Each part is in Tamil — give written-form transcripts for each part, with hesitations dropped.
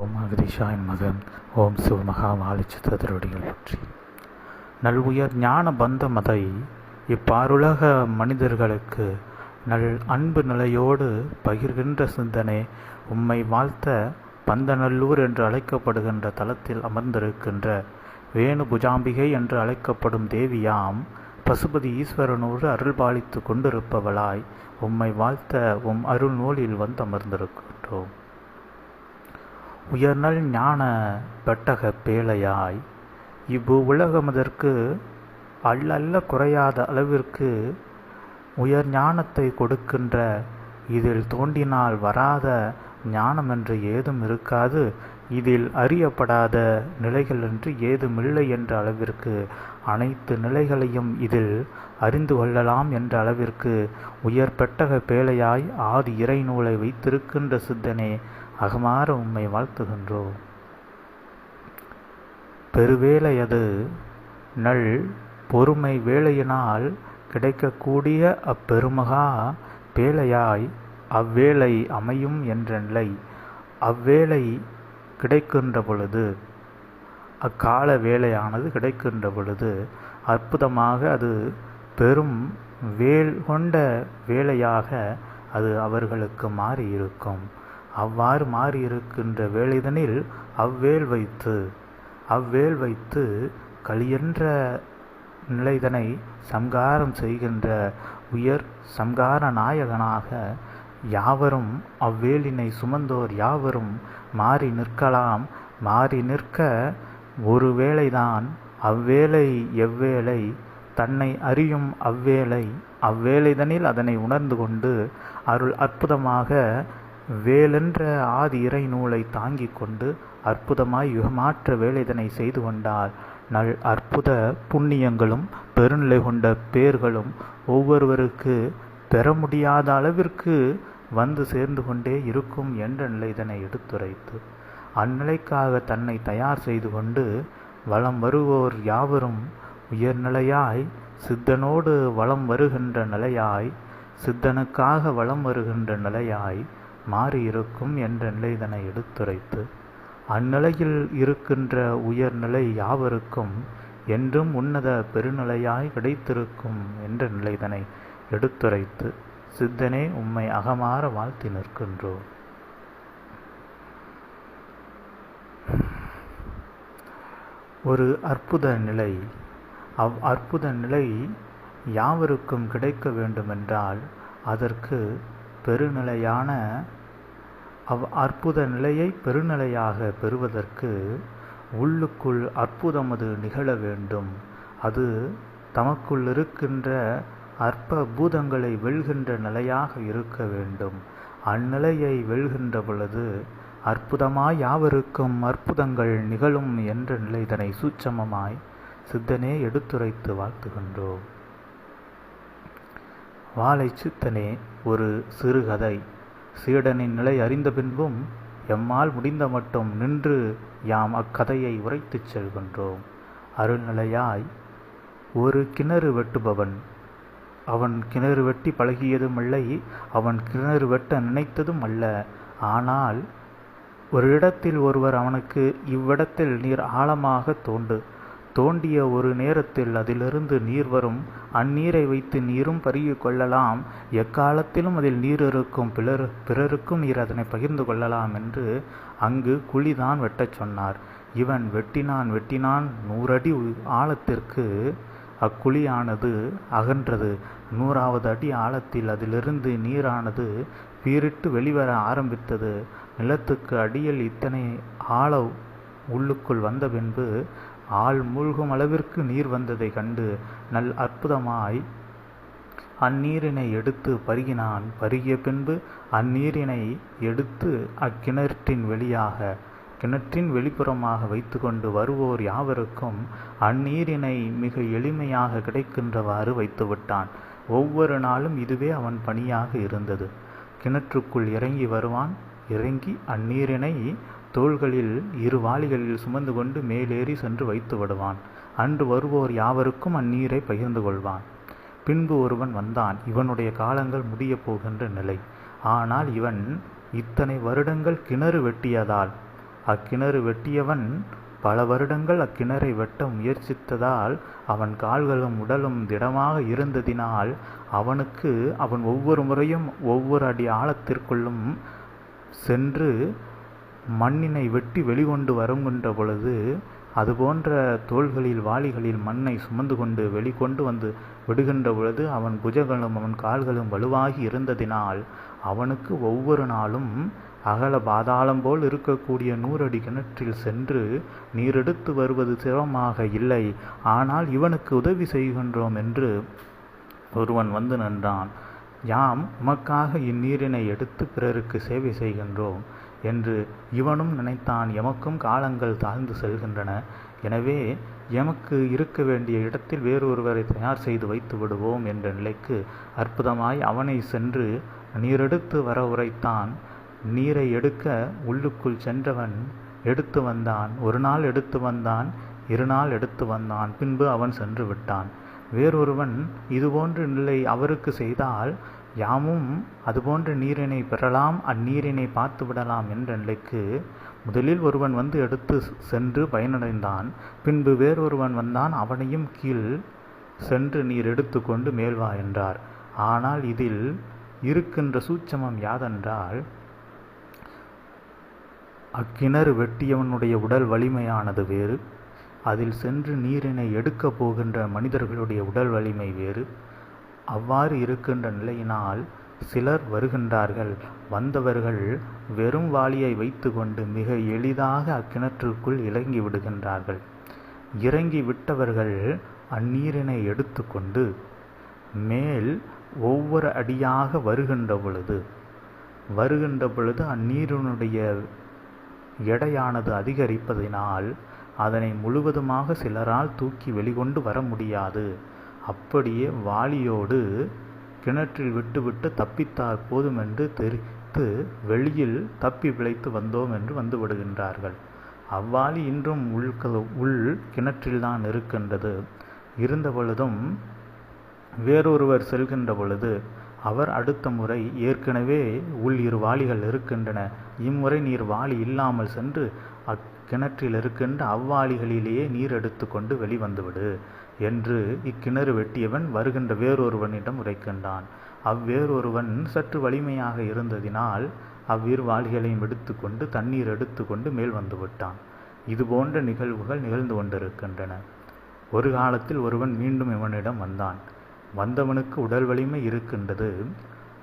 ஓம் அகதீஷாயின் மகன் ஓம் சிவமகா வாலிச்சித்தருடைகள் பற்றி நல் உயர் ஞான பந்தமதை இப்பாருலக மனிதர்களுக்கு நல் அன்பு நிலையோடு பகிர்கின்ற சிந்தனை உம்மை வாழ்த்த பந்தநல்லூர் என்று அழைக்கப்படுகின்ற தலத்தில் அமர்ந்திருக்கின்ற வேணு புஜாம்பிகை என்று அழைக்கப்படும் தேவியாம் பசுபதி ஈஸ்வரனோடு அருள்பாலித்து கொண்டிருப்பவளாய் உம்மை வாழ்த்த உம் அருள் நூலில் வந்து அமர்ந்திருக்கின்றோம். உயர்நல் ஞான பெட்டக பேழையாய் இவ்வுலகமதற்கு அல்ல குறையாத அளவிற்கு உயர் ஞானத்தை கொடுக்கின்ற, இதில் தோண்டினால் வராத ஞானம் என்று ஏதும் இருக்காது, இதில் அறியப்படாத நிலைகள் என்று ஏதுமில்லை என்ற அளவிற்கு அனைத்து நிலைகளையும் இதில் அறிந்து கொள்ளலாம் என்ற அளவிற்கு உயர் பெட்டக பேழையாய் ஆதி இறை நூலை வைத்திருக்கின்ற சித்தனே அகமாற உம்மை வாழ்த்துகின்றோம். பெருவேளையது நல் பொறுமை வேளையினால் கிடைக்கக்கூடிய அப்பெருமகா பேழையாய் அவ்வேளை அமையும் என்ற நிலை. அவ்வேளை கிடைக்கின்ற பொழுது, அக்கால வேளையானது கிடைக்கின்ற பொழுது அற்புதமாக அது பெரும் வேல் கொண்ட வேளையாக அது அவர்களுக்கு மாறியிருக்கும். அவ்வாறு மாறியிருக்கின்ற வேளைதனில் அவ்வேல் வைத்து களியென்ற நிலைதனை சம்காரம் செய்கின்ற உயர் சம்கார நாயகனாக யாவரும் அவ்வேலினை சுமந்தோர் யாவரும் மாறி நிற்கலாம். மாறி நிற்க ஒரு வேளைதான் அவ்வேளை எவ்வேளை தன்னை அறியும் அவ்வேளைதனில் அதனை உணர்ந்து கொண்டு அருள் அற்புதமாக வேலென்ற ஆதி இறை நூலை தாங்கிக் கொண்டு அற்புதமாய் யுகமாற்ற வேலைதனை செய்து கொண்டால் நல் அற்புத புண்ணியங்களும் பெருநிலை கொண்ட பேர்களும் ஒவ்வொருவருக்கு பெற முடியாத அளவிற்கு வந்து சேர்ந்து கொண்டே இருக்கும் என்ற நிலைதனை எடுத்துரைத்து அந்நிலைக்காக தன்னை தயார் செய்து கொண்டு வலம் வருவோர் யாவரும் உயர்நிலையாய் சித்தனோடு வலம் வருகின்ற நிலையாய் சித்தனுக்காக வலம் வருகின்ற நிலையாய் மாறியிருக்கும் என்ற நிலைதனை எடுத்துரைத்து அந்நிலையில் இருக்கின்ற உயர்நிலை யாவருக்கும் என்றும் உன்னத பெருநிலையாய் கிடைத்திருக்கும் என்ற நிலைதனை எடுத்துரைத்து சித்தனே உம்மை அகமாற வாழ்த்தி நிற்கின்றோம். ஒரு அற்புத நிலை, அற்புத நிலை யாவருக்கும் கிடைக்க வேண்டுமென்றால் அதற்கு பெருநிலையான அற்புத நிலையை பெருநிலையாக பெறுவதற்கு உள்ளுக்குள் அற்புதமது நிகழ வேண்டும். அது தமக்குள் இருக்கின்ற அற்ப பூதங்களை வெல்கின்ற நிலையாக இருக்க வேண்டும். அந்நிலையை வெல்கின்ற பொழுது அற்புதமாய் யாவருக்கும் அற்புதங்கள் நிகழும் என்ற நிலைதனை சூட்சமமாய் சித்தனே எடுத்துரைத்து வாழ்த்துகின்றோம். வாழை சித்தனே ஒரு சிறுகதை. சீடனின் நிலை அறிந்த பின்பும் எம்மால் முடிந்த மட்டும் நின்று யாம் அக்கதையை உரைத்துச் செல்கின்றோம். அருள்நிலையாய் ஒரு கிணறு வெட்டுபவன், அவன் கிணறு வெட்டி பழகியதும் இல்லை, அவன் கிணறு வெட்ட நினைத்ததும் அல்ல. ஆனால் ஒரு இடத்தில் ஒருவர் அவனுக்கு இவ்விடத்தில் நீர் ஆழமாக தோண்டிய ஒரு நேரத்தில் அதிலிருந்து நீர் வரும், அந்நீரை வைத்து நீரும் பருகி கொள்ளலாம், எக்காலத்திலும் அதில் நீர் இருக்கும், பிறருக்கும் நீர் அதனை பகிர்ந்து கொள்ளலாம் என்று அங்கு குழிதான் வெட்டச் சொன்னார். இவன் வெட்டினான் 100 அடி ஆழத்திற்கு அக்குழியானது அகன்றது. 100வது அடி ஆழத்தில் அதிலிருந்து நீரானது பீரிட்டு வெளிவர ஆரம்பித்தது. நிலத்துக்கு அடியில் இத்தனை ஆழ உள்ளுக்குள் வந்த பின்பு ஆள் மூழ்கும் அளவிற்கு நீர் வந்ததை கண்டு நல் அற்புதமாய் அந்நீரினை எடுத்து பருகினான். பருகிய பின்பு அந்நீரினை எடுத்து கிணற்றின் வெளிப்புறமாக வைத்து கொண்டு வருவோர் யாவருக்கும் அந்நீரினை மிக எளிமையாக கிடைக்கின்றவாறு வைத்துவிட்டான். ஒவ்வொரு நாளும் இதுவே அவன் பணியாக இருந்தது. கிணற்றுக்குள் இறங்கி வருவான். இறங்கி அந்நீரினை தோள்களில் 2 வாளிகளில் சுமந்து கொண்டு மேலேறி சென்று வைத்து விடுவான். அன்று வருவோர் யாவருக்கும் அந்நீரை பகிர்ந்து கொள்வான். பின்பு ஒருவன் வந்தான். இவனுடைய காலங்கள் முடிய போகின்ற நிலை. ஆனால் இவன் இத்தனை வருடங்கள் கிணறு வெட்டியதால் அக்கிணறு வெட்டியவன் பல வருடங்கள் அக்கிணறை வெட்ட முயற்சித்ததால் அவன் கால்களும் உடலும் திடமாக இருந்ததினால் அவன் ஒவ்வொரு முறையும் ஒவ்வொரு அடி ஆழத்திற்குள்ளும் சென்று மண்ணினை வெட்டி வெளிக்கொண்டு வருகின்ற பொழுது அதுபோன்ற தோள்களில் வாளிகளில் மண்ணை சுமந்து கொண்டு வெளிக்கொண்டு வந்து விடுகின்ற பொழுது அவன் புஜங்களும் அவன் கால்களும் வலுவாகி இருந்ததினால் அவனுக்கு ஒவ்வொரு நாளும் அகல பாதாளம் போல் இருக்கக்கூடிய 100 அடி கிணற்றில் சென்று நீரெடுத்து வருவது சிரமமாக இல்லை. ஆனால் இவனுக்கு உதவி செய்கின்றோம் என்று ஒருவன் வந்து நின்றான். யாம் உமக்காக இந்நீரினை எடுத்து பிறருக்கு சேவை செய்கின்றோம் என்று இவனும் நினைத்தான். எமக்கும் காலங்கள் தாழ்ந்து செல்கின்றன, எனவே எமக்கு இருக்க வேண்டிய இடத்தில் வேறொருவரை தயார் செய்து வைத்து விடுவோம் என்ற நிலைக்கு அற்புதமாய் அவனை சென்று நீரெடுத்து வர உரைத்தான். நீரை எடுக்க உள்ளுக்குள் சென்றவன் எடுத்து வந்தான். 1 நாள் எடுத்து வந்தான், 2 நாள் எடுத்து வந்தான், பின்பு அவன் சென்று விட்டான். வேறொருவன் இதுபோன்ற நிலை அவருக்கு செய்தால் யாமும் அதுபோன்ற நீரினை பெறலாம், அந்நீரினை பார்த்து விடலாம் என்ற நிலைக்கு முதலில் ஒருவன் வந்து எடுத்து சென்று பயனடைந்தான். பின்பு வேறொருவன் வந்தான், அவனையும் கீழ் சென்று நீர் எடுத்து கொண்டு மேல்வா என்றார். ஆனால் இதில் இருக்கின்ற சூட்சமம் யாதென்றால், அக்கிணறு வெட்டியவனுடைய உடல் வலிமையானது வேறு, அதில் சென்று நீரினை எடுக்கப் போகின்ற மனிதர்களுடைய உடல் வலிமை வேறு. அவ்வாறு இருக்கின்ற நிலையினால் சிலர் வருகின்றார்கள். வந்தவர்கள் வெறும் வாளியை வைத்து கொண்டு மிக எளிதாக அக்கிணற்றுக்குள் இறங்கி விடுகின்றார்கள். இறங்கி விட்டவர்கள் அந்நீரினை எடுத்து கொண்டு மேல் ஒவ்வொரு அடியாக வருகின்ற பொழுது அந்நீரினுடைய எடையானது அதிகரிப்பதினால் அதனை முழுவதுமாக சிலரால் தூக்கி வெளிக்கொண்டு வர முடியாது. அப்படியே வாளியோடு கிணற்றில் விட்டுவிட்டு தப்பித்தார் போதுமென்று தெரித்து வெளியில் தப்பி பிழைத்து வந்தோம் என்று வந்து விடுகின்றார்கள். அவ்வாளி இன்றும் உள் கிணற்றில்தான் இருக்கின்றது. இருந்த பொழுதும் வேறொருவர் செல்கின்ற பொழுது அவர் அடுத்த முறை ஏற்கனவே உள் 2 வாளிகள் இருக்கின்றன, இம்முறை நீர் வாளி இல்லாமல் சென்று அக்கிணற்றில் இருக்கின்ற அவ்வாளிகளிலேயே நீர் எடுத்து கொண்டு வெளிவந்துவிடு என்று இக்கிணறு வெட்டியவன் வருகின்ற வேறொருவனிடம் உரைக்கின்றான். அவ்வேறொருவன் சற்று வலிமையாக இருந்ததினால் அவ்விரு வாளிகளையும் எடுத்து கொண்டு தண்ணீர் எடுத்து கொண்டு மேல் வந்து விட்டான். இதுபோன்ற நிகழ்வுகள் நிகழ்ந்து கொண்டிருக்கின்றன. ஒரு காலத்தில் ஒருவன் மீண்டும் இவனிடம் வந்தான். வந்தவனுக்கு உடல் வலிமை இருக்கின்றது,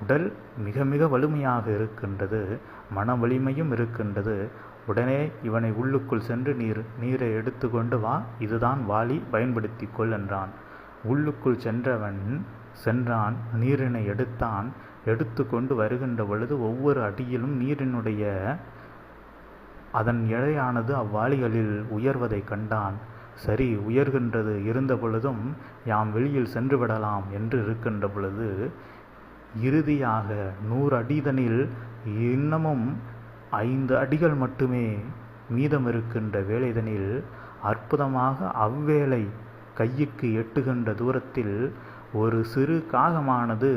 உடல் மிக மிக வலிமையாக இருக்கின்றது, மன வலிமையும் இருக்கின்றது. உடனே இவனை உள்ளுக்குள் சென்று நீரை எடுத்து கொண்டு வா, இதுதான் வாளி, பயன்படுத்தி கொள் என்றான். உள்ளுக்குள் சென்றான், நீரினை எடுத்தான். எடுத்து கொண்டு வருகின்ற பொழுது ஒவ்வொரு அடியிலும் நீரினுடைய அதன் எடையானது அவ்வாளிகளில் உயர்வதை கண்டான். சரி, உயர்கின்றது, இருந்த பொழுதும் யாம் வெளியில் சென்று விடலாம் என்று இருக்கின்ற பொழுது இறுதியாக 100 அடிதனில் இன்னமும் 5 அடிகள் மட்டுமே மீதம் இருக்கின்ற வேளைதனில் அற்புதமாக அவ்வேளை கையுக்கு எட்டுகின்ற தூரத்தில் ஒரு சிறு காகமானது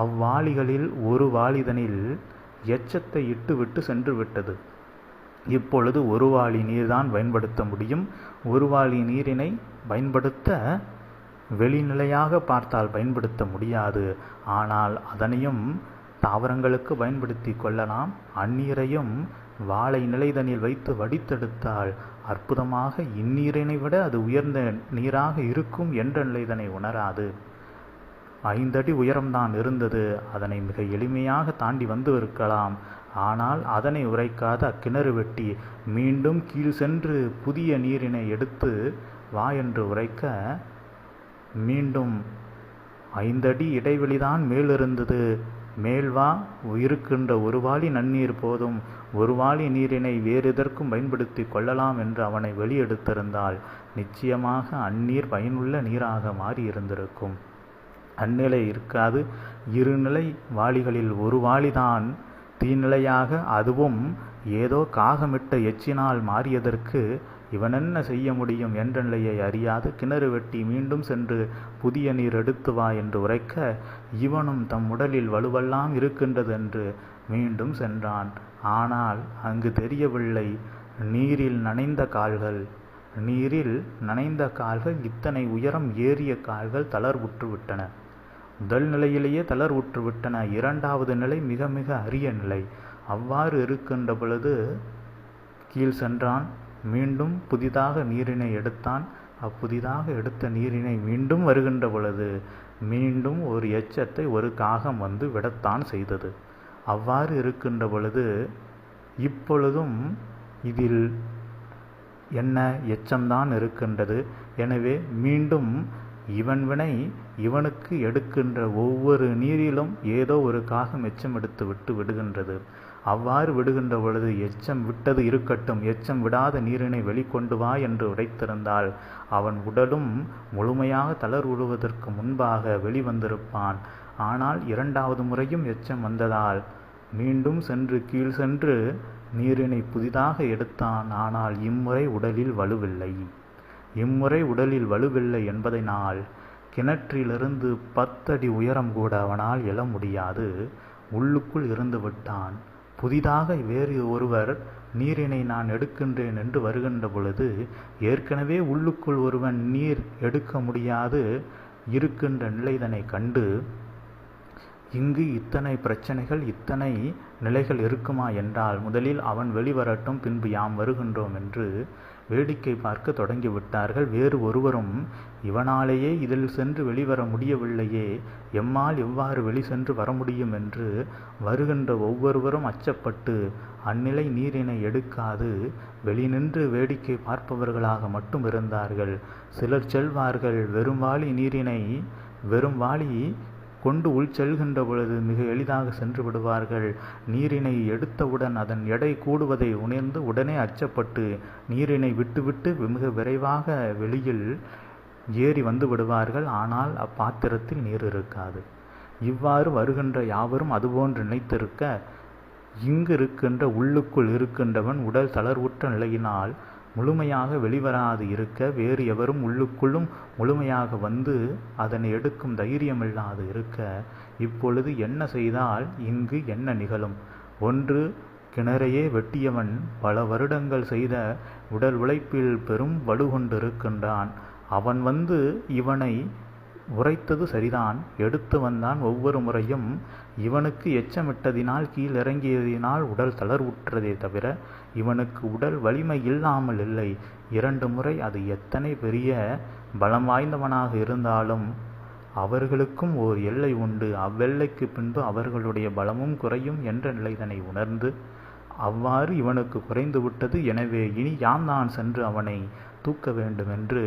அவ்வாளிகளில் ஒரு வாளிதனில் எச்சத்தை இட்டுவிட்டு சென்று விட்டது. இப்பொழுது 1 வாளி நீர்தான் பயன்படுத்த முடியும். 1 வாளி நீரினை பயன்படுத்த வெளிநிலையாக பார்த்தால் பயன்படுத்த முடியாது. ஆனால் அதனையும் தாவரங்களுக்கு பயன்படுத்தி கொள்ளலாம். அந்நீரையும் வாழை நிலைதனில் வைத்து வடித்தெடுத்தால் அற்புதமாக இந்நீரினை விட அது உயர்ந்த நீராக இருக்கும் என்ற நிலைதனை உணராது. 5 அடி உயரம்தான் இருந்தது, அதனை மிக எளிமையாக தாண்டி வந்து இருக்கலாம். ஆனால் அதனை உரைக்காத அக்கிணறு வெட்டி மீண்டும் கீழ் சென்று புதிய நீரினை எடுத்து வா என்று உரைக்க மீண்டும் 5 அடி இடைவெளிதான் மேலிருந்தது. மேல் வா, இருக்கின்ற 1 வாளி நன்னீர் போதும், 1 வாளி நீரினை வேறு எதற்கும் பயன்படுத்தி கொள்ளலாம் என்று அவனை வெளியெடுத்திருந்தால் நிச்சயமாக அந்நீர் பயனுள்ள நீராக மாறி இருந்திருக்கும். அந்நிலை இருக்காது. 2 நிலை வாளிகளில் 1 வாளிதான் தீநிலையாக, அதுவும் ஏதோ காகமிட்ட எச்சினால் மாறியதற்கு இவனென்ன செய்ய முடியும் என்ற நிலையை அறியாது கிணறு வெட்டி மீண்டும் சென்று புதிய நீர் எடுத்து வா என்று உரைக்க இவனும் தம் உடலில் வலுவெல்லாம் இருக்கின்றது என்று மீண்டும் சென்றான். ஆனால் அங்கு தெரியவில்லை நீரில் நனைந்த கால்கள் இத்தனை உயரம் ஏறிய கால்கள் தளர்வுற்று விட்டன. முதல் நிலையிலேயே தளர்வுற்று விட்டன. இரண்டாவது நிலை மிக மிக அரிய நிலை. அவ்வாறு இருக்கின்ற பொழுது கீழ் சென்றான். மீண்டும் புதிதாக நீரினை எடுத்தான். அப்புதிதாக எடுத்த நீரினை மீண்டும் வருகின்ற பொழுது மீண்டும் ஒரு எச்சத்தை ஒரு காகம் வந்து விடத்தான் செய்தது. அவ்வாறு இருக்கின்ற பொழுது இப்பொழுதும் இதில் என்ன எச்சம்தான் இருக்கின்றது. எனவே மீண்டும் இவன் வினை இவனுக்கு எடுக்கின்ற ஒவ்வொரு நீரிலும் ஏதோ ஒரு காகம் எச்சம் எடுத்து விட்டு விடுகின்றது. அவ்வாறு விடுகின்ற பொழுது எச்சம் விட்டது இருக்கட்டும், எச்சம் விடாத நீரினை வெளிக்கொண்டு வா என்று உரைத்திருந்தால் அவன் உடலும் முழுமையாக தளர்வுறுவதற்கு முன்பாக வெளிவந்திருப்பான். ஆனால் இரண்டாவது முறையும் எச்சம் வந்ததால் மீண்டும் கீழ் சென்று நீரினை புதிதாக எடுத்தான். ஆனால் இம்முறை உடலில் வலுவில்லை என்பதனால் கிணற்றிலிருந்து 10 அடி உயரம் கூட அவனால் எழ முடியாது. உள்ளுக்குள் இருந்து விட்டான். புதிதாக வேறு ஒருவர் நீரினை நான் எடுக்கின்றேன் என்று வருகின்ற பொழுது ஏற்கனவே உள்ளுக்குள் ஒருவன் நீர் எடுக்க முடியாது இருக்கின்ற நிலைதனை கண்டு இங்கு இத்தனை பிரச்சனைகள் இத்தனை நிலைகள் இருக்குமா என்றால் முதலில் அவன் வெளிவரட்டும், பின்பு யாம் வருகின்றோம் என்று வேடிக்கை பார்க்க தொடங்கிவிட்டார்கள். வேறு ஒருவரும் இவனாலேயே இதில் சென்று வெளிவர முடியவில்லையே, எம்மால் எவ்வாறு வெளி சென்று வர முடியும் என்று வருகின்ற ஒவ்வொருவரும் அச்சப்பட்டு அந்நிலை நீரினை எடுக்காது வெளிநின்று வேடிக்கை பார்ப்பவர்களாக மட்டும் இருந்தார்கள். சிலர் செல்வார்கள், வெறும் வாளி கொண்டு உள் செல்கின்ற பொழுது மிக எளிதாக சென்று விடுவார்கள். நீரினை எடுத்தவுடன் அதன் எடை கூடுவதை உணர்ந்து உடனே அச்சப்பட்டு நீரினை விட்டுவிட்டு மிக விரைவாக வெளியில் ஏறி வந்து விடுவார்கள். ஆனால் அப்பாத்திரத்தில் நீர் இருக்காது. இவ்வாறு வருகின்ற யாவரும் அதுபோன்று நினைத்திருக்க இங்கு இருக்கின்ற உள்ளுக்குள் இருக்கின்றவன் உடல் தளர்வுற்ற நிலையினால் முழுமையாக வெளிவராது இருக்க வேறு எவரும் உள்ளுக்குள்ளும் முழுமையாக வந்து அதனை எடுக்கும் தைரியமில்லாது இருக்க இப்பொழுது என்ன செய்தால் இங்கு என்ன நிகழும்? ஒன்று, கிணறையே வெட்டியவன் பல வருடங்கள் செய்த உடல் உழைப்பில் பெரும் வலுகொண்டிருக்கின்றான். அவன் வந்து இவனை உரைத்தது சரிதான், எடுத்து வந்தான். ஒவ்வொரு முறையும் இவனுக்கு எச்சமிட்டதினால் கீழிறங்கியதினால் உடல் தளர்வுற்றதே தவிர இவனுக்கு உடல் வலிமை இல்லாமல் இல்லை. 2 முறை அது எத்தனை பெரிய பலம் வாய்ந்தவனாக இருந்தாலும் அவர்களுக்கும் ஓர் எல்லை உண்டு. அவ்வெல்லைக்கு பின்பு அவர்களுடைய பலமும் குறையும் என்ற நிலைதனை உணர்ந்து அவ்வாறு இவனுக்கு குறைந்து விட்டது. எனவே இனி யாம் தான் சென்று அவனை தூக்க வேண்டும் என்று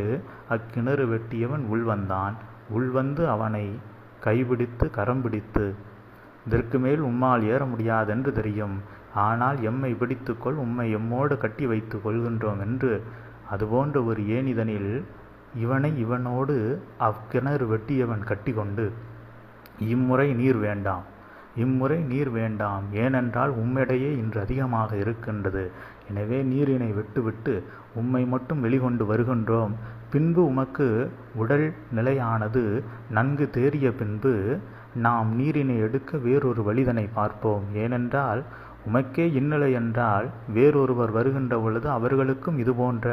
அக்கிணறு வெட்டியவன் உள்வந்து அவனை கைபிடித்து கரம் பிடித்து, இதற்கு மேல் உம்மால் ஏற முடியாதென்று தெரியும், ஆனால் எம்மை பிடித்துக்கொள், உம்மை எம்மோடு கட்டி வைத்து கொள்கின்றோம் என்று அதுபோன்ற ஒரு ஏனிதனில் இவனோடு அக்கிணறு வெட்டியவன் கட்டி கொண்டு இம்முறை நீர் வேண்டாம், ஏனென்றால் உம்மிடையே இன்று அதிகமாக இருக்கின்றது. எனவே நீரினை விட்டுவிட்டு உம்மை மட்டும் வெளிக்கொண்டு வருகின்றோம். பின்பு உமக்கு உடல் நிலையானது நன்கு தேறிய பின்பு நாம் நீரினை எடுக்க வேறொரு வழிதனை பார்ப்போம். ஏனென்றால் உமக்கே இந்நிலை என்றால் வேறொருவர் வருகின்ற பொழுது அவர்களுக்கும் இதுபோன்ற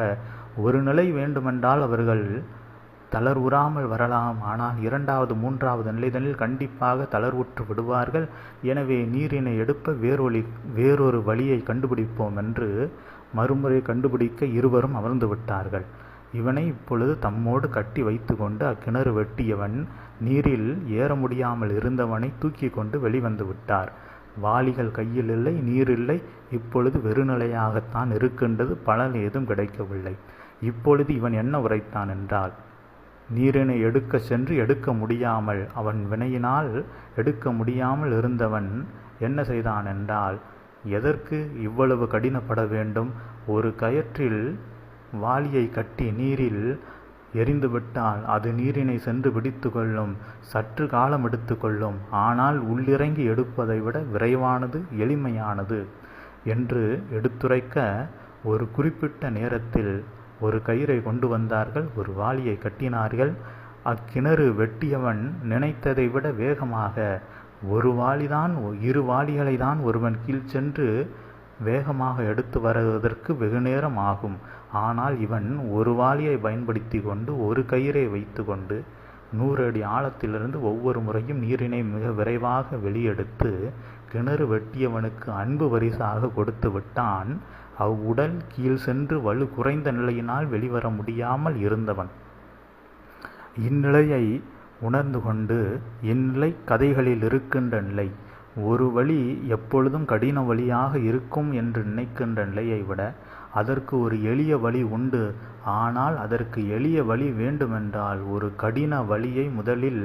ஒரு நிலை வேண்டுமென்றால் அவர்கள் தளர்வுறாமல் வரலாம். ஆனால் 2வது 3வது நிலைதனில் கண்டிப்பாக தளர்வுற்று விடுவார்கள். எனவே நீரினை எடுப்ப வேறொரு வழியை கண்டுபிடிப்போம் என்று மறுமுறை கண்டுபிடிக்க இருவரும் அமர்ந்து விட்டார்கள். இவனை இப்பொழுது தம்மோடு கட்டி வைத்து கொண்டு அக்கிணறு வெட்டியவன் நீரில் ஏற முடியாமல் இருந்தவனை தூக்கி கொண்டு வெளிவந்து விட்டார். வாளிகள் கையில் இல்லை, நீர் இல்லை. இப்பொழுது வெறுநிலையாகத்தான் இருக்கின்றது. பலன் ஏதும் கிடைக்கவில்லை. இப்பொழுது இவன் என்ன உரைத்தான் என்றால், நீரினை எடுக்க சென்று எடுக்க முடியாமல் அவன் வினையினால் எடுக்க முடியாமல் இருந்தவன் என்ன செய்தான் என்றால், எதற்கு இவ்வளவு கடினப்பட வேண்டும்? ஒரு கயிற்றில் வாளியை கட்டி நீரில் எரிந்துவிட்டால் அது நீரினை சென்று பிடித்து கொள்ளும். சற்று காலம் எடுத்துக்கொள்ளும். ஆனால் உள்ளிறங்கி எடுப்பதை விட விரைவானது, எளிமையானது என்று எடுத்துரைக்க ஒரு குறிப்பிட்ட நேரத்தில் ஒரு கயிறை கொண்டு வந்தார்கள். ஒரு வாளியை கட்டினார்கள். அக்கிணறு வெட்டியவன் நினைத்ததை விட வேகமாக ஒரு வாளிதான் இரு வாளிகளை தான் ஒருவன் கீழ் சென்று வேகமாக எடுத்து வருவதற்கு வெகுநேரம் ஆகும். ஆனால் இவன் ஒரு வாளியை பயன்படுத்தி கொண்டு ஒரு கயிறை வைத்து கொண்டு 100 அடி ஆழத்திலிருந்து ஒவ்வொரு முறையும் நீரினை மிக விரைவாக வெளியெடுத்து கிணறு வெட்டியவனுக்கு அன்பு பரிசாக கொடுத்து விட்டான். அவ்வுடல் கீழ் சென்று வலு குறைந்த நிலையினால் வெளிவர முடியாமல் இருந்தவன் இந்நிலையை உணர்ந்து கொண்டு, இந்நிலை கதைகளில் இருக்கின்ற நிலை, ஒரு வழி எப்பொழுதும் கடின வழியாக இருக்கும் என்று நினைக்கின்ற நிலையை விட அதற்கு ஒரு எளிய வழி உண்டு. ஆனால் அதற்கு எளிய வழி வேண்டுமென்றால் ஒரு கடின வழியை முதலில்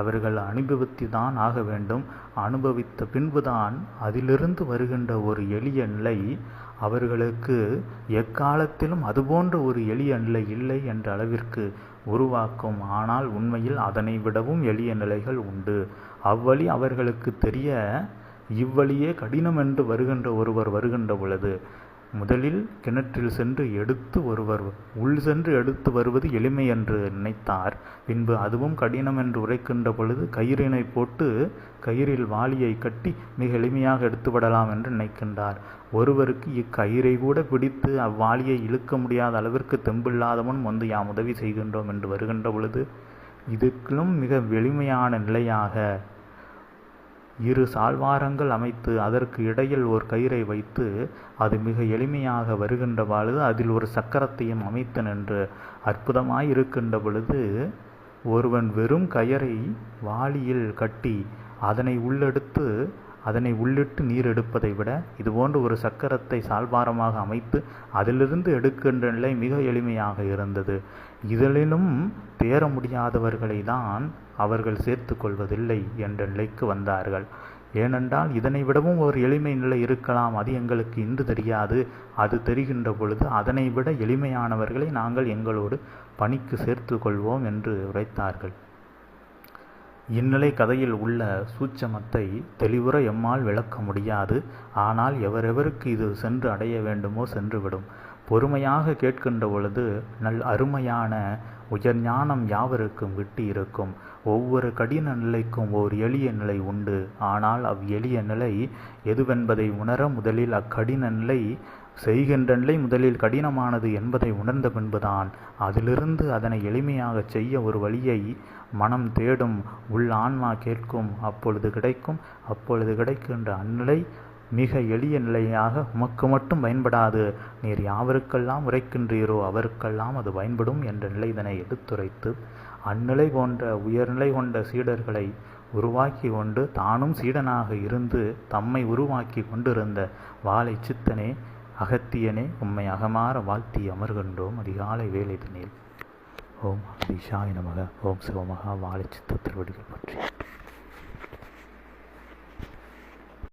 அவர்கள் அனுபவித்துதான் ஆக வேண்டும். அனுபவித்த பின்புதான் அதிலிருந்து வருகின்ற ஒரு எளிய நிலை அவர்களுக்கு எக்காலத்திலும் அதுபோன்ற ஒரு எளிய நிலை இல்லை என்ற அளவிற்கு உருவாக்கும். ஆனால் உண்மையில் அதனை விடவும் எளிய நிலைகள் உண்டு. அவ்வழி அவர்களுக்கு தெரிய இவ்வழியே கடினம் என்று வருகின்ற ஒருவர் வருகின்ற பொழுது முதலில் கிணற்றில் சென்று எடுத்து ஒருவர் உள் சென்று எடுத்து வருவது எளிமை என்று நினைத்தார். பின்பு அதுவும் கடினம் என்று உரைக்கின்ற பொழுது கயிறினை போட்டு கயிறில் வாளியை கட்டி மிக எளிமையாக எடுத்துவிடலாம் என்று நினைக்கின்றார். ஒருவருக்கு இக்கயிறை கூட பிடித்து அவ்வாளியை இழுக்க முடியாத அளவிற்கு தெம்பில்லாதவன் வந்து யாம் உதவி செய்கின்றோம் என்று வருகின்ற பொழுது இதுக்கும் மிக எளிமையான நிலையாக இரு சால்வாரங்கள் அமைத்து அதற்கு இடையில் ஒரு கயிறை வைத்து அது மிக எளிமையாக வருகின்ற பொழுது அதில் ஒரு சக்கரத்தையும் அமைத்து நின்று அற்புதமாய் இருக்கின்ற பொழுது ஒருவன் வெறும் கயிறை வாளியில் கட்டி அதனை உள்ளிட்டு நீர் எடுப்பதை விட இதுபோன்ற ஒரு சக்கரத்தை சால்வாரமாக அமைத்து அதிலிருந்து எடுக்கின்ற நிலை மிக எளிமையாக இருந்தது. இதிலும் தேர முடியாதவர்களை தான் அவர்கள் சேர்த்து கொள்வதில்லை என்ற நிலைக்கு வந்தார்கள். ஏனென்றால் இதனை விடவும் ஒரு எளிமை நிலை இருக்கலாம், அது எங்களுக்கு இன்று தெரியாது. அது தெரிகின்ற பொழுது அதனை விட எளிமையானவர்களை நாங்கள் எங்களோடு பணிக்கு சேர்த்து கொள்வோம் என்று உரைத்தார்கள். இந்நிலை கதையில் உள்ள சூட்சமத்தை தெளிவுற எம்மால் விளக்க முடியாது. ஆனால் எவரெவருக்கு இது சென்று அடைய வேண்டுமோ சென்றுவிடும். பொறுமையாக கேட்கின்ற பொழுது அருமையான உயர்ஞானம் யாவருக்கும் விட்டு இருக்கும். ஒவ்வொரு கடின நிலைக்கும் ஓர் எளிய நிலை உண்டு. ஆனால் எளிய நிலை எதுவென்பதை உணர முதலில் அக்கடின நிலை செய்கின்ற நிலை முதலில் கடினமானது என்பதை உணர்ந்த பின்புதான் அதிலிருந்து அதனை எளிமையாக செய்ய ஒரு வழியை மனம் தேடும், உள் ஆன்மா கேட்கும். அப்பொழுது கிடைக்கின்ற அந்நிலை மிக எளிய நிலையாக உமக்கு மட்டும் பயன்படாது, நீர் யாவருக்கெல்லாம் உரைக்கின்றீரோ அவருக்கெல்லாம் அது பயன்படும் என்ற நிலைதனை எடுத்துரைத்து அந்நிலை போன்ற உயர்நிலை கொண்ட சீடர்களை உருவாக்கி கொண்டு தானும் சீடனாக இருந்து தம்மை உருவாக்கி கொண்டிருந்த வாழை சித்தனே அகத்தியனே உம்மை அகமாற வாழ்த்தி அமர்கின்றோம் அதிகாலை வேலை தனில். ஓம் திஷாய நமக. ஓம் சிவமகா வாழை சித்த திருவடிகள் பற்றி.